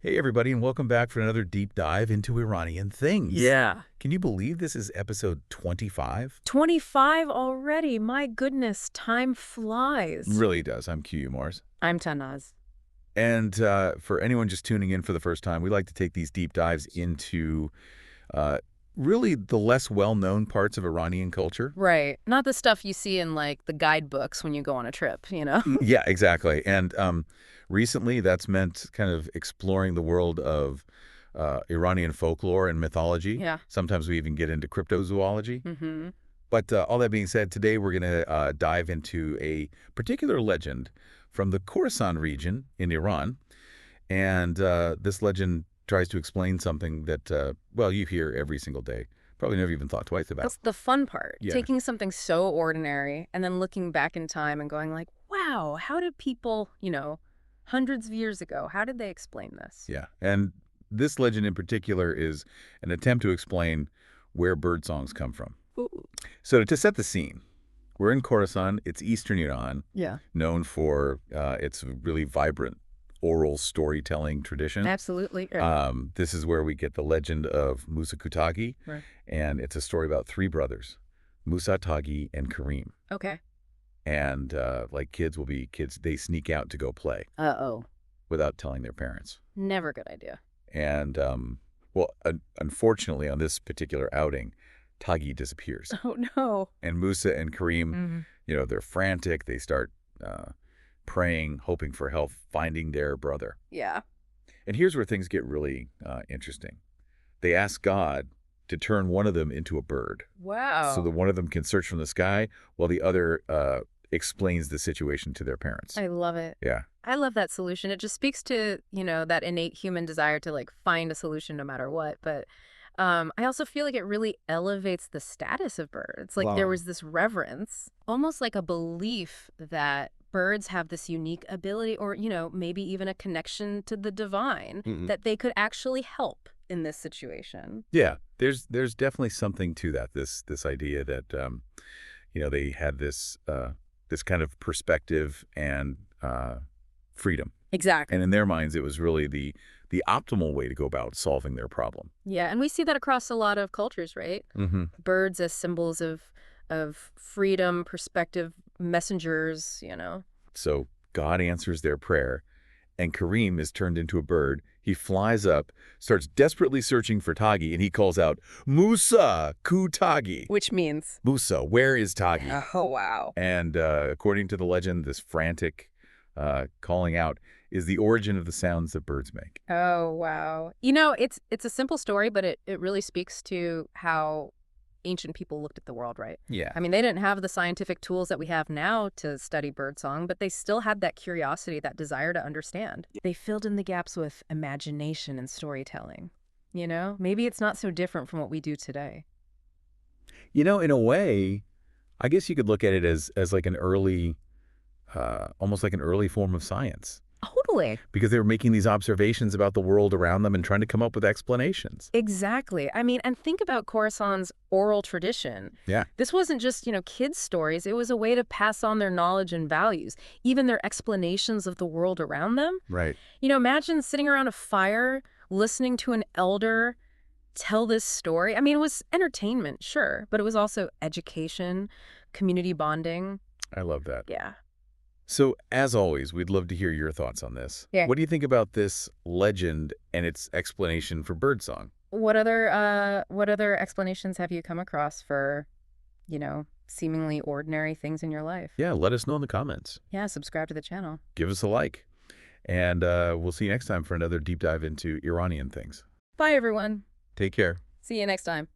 Hey, everybody, and welcome back for another deep dive into Iranian things. Yeah. Can you believe this is episode 25? 25 already. My goodness, time flies. Really does. I'm Q Mars. I'm Tanaz. And for anyone just tuning in for the first time, we like to take these deep dives into uh, really the less well-known parts of Iranian culture. Right. Not the stuff you see in, like, the guidebooks when you go on a trip, you know? Yeah, exactly. And recently, that's meant kind of exploring the world of Iranian folklore and mythology. Yeah. Sometimes we even get into cryptozoology. Mm-hmm. But all that being said, today we're going to dive into a particular legend from the Khorasan region in Iran. And this legend tries to explain something that, well, you hear every single day. Probably never even thought twice about. That's the fun part. Yeah. Taking something so ordinary and then looking back in time and going like, wow, how did people, hundreds of years ago, how did they explain this? Yeah. And this legend in particular is an attempt to explain where bird songs come from. Ooh. So to set the scene, we're in Khorasan. It's eastern Iran, Yeah. known for its really vibrant oral storytelling tradition. Absolutely. This is where we get the legend of Musa Ku Taghi, Right. and it's a story about three brothers, Musa Taghi and Karim. Okay. And like kids will be kids, they sneak out to go play Uh-oh. without telling their parents. Never a good idea. And well, unfortunately, on this particular outing, Taghi disappears. Oh, no. And Musa and Karim, Mm-hmm. they're frantic. They start praying, hoping for help, finding their brother. Yeah. And here's where things get really interesting. They ask God to turn one of them into a bird Wow. so that one of them can search from the sky while the other explains the situation to their parents. I love it. Yeah. I love that solution. It just speaks to, that innate human desire to like find a solution no matter what. But I also feel like it really elevates the status of birds. Like there Wow. was this reverence, almost like a belief that birds have this unique ability or, maybe even a connection to the divine that they could actually help in this situation. Yeah, there's definitely something to that. This idea that they had this this kind of perspective and freedom, Exactly. and in their minds, it was really the optimal way to go about solving their problem. Yeah, and we see that across a lot of cultures, right? Mm-hmm. Birds as symbols of freedom, perspective, messengers, So God answers their prayer, and Karim is turned into a bird. He flies up, starts desperately searching for Taghi, and he calls out, "Musa Ku Taghi." Which means, Musa, where is Taghi? oh, wow. And according to the legend, this frantic calling out is the origin of the sounds that birds make. Oh, wow. It's a simple story, but it really speaks to how ancient people looked at the world, right? Yeah. I mean, they didn't have the scientific tools that we have now to study birdsong, but they still had that curiosity, that desire to understand. They filled in the gaps with imagination and storytelling. Maybe it's not so different from what we do today. In a way, I guess you could look at it as like an early, almost like an early form of science. Totally. Because they were making these observations about the world around them and trying to come up with explanations. Exactly. I mean, and think about Khorasan's oral tradition. Yeah. This wasn't just, kids' stories. It was a way to pass on their knowledge and values, even their explanations of the world around them. Right. Imagine sitting around a fire, listening to an elder tell this story. I mean, it was entertainment, sure, but it was also education, community bonding. I love that. Yeah. So, as always, we'd love to hear your thoughts on this. Yeah. What do you think about this legend and its explanation for birdsong? What other explanations have you come across for, seemingly ordinary things in your life? Yeah, let us know in the comments. Yeah, subscribe to the channel. Give us a like. And we'll see you next time for another deep dive into Iranian things. Bye, everyone. Take care. See you next time.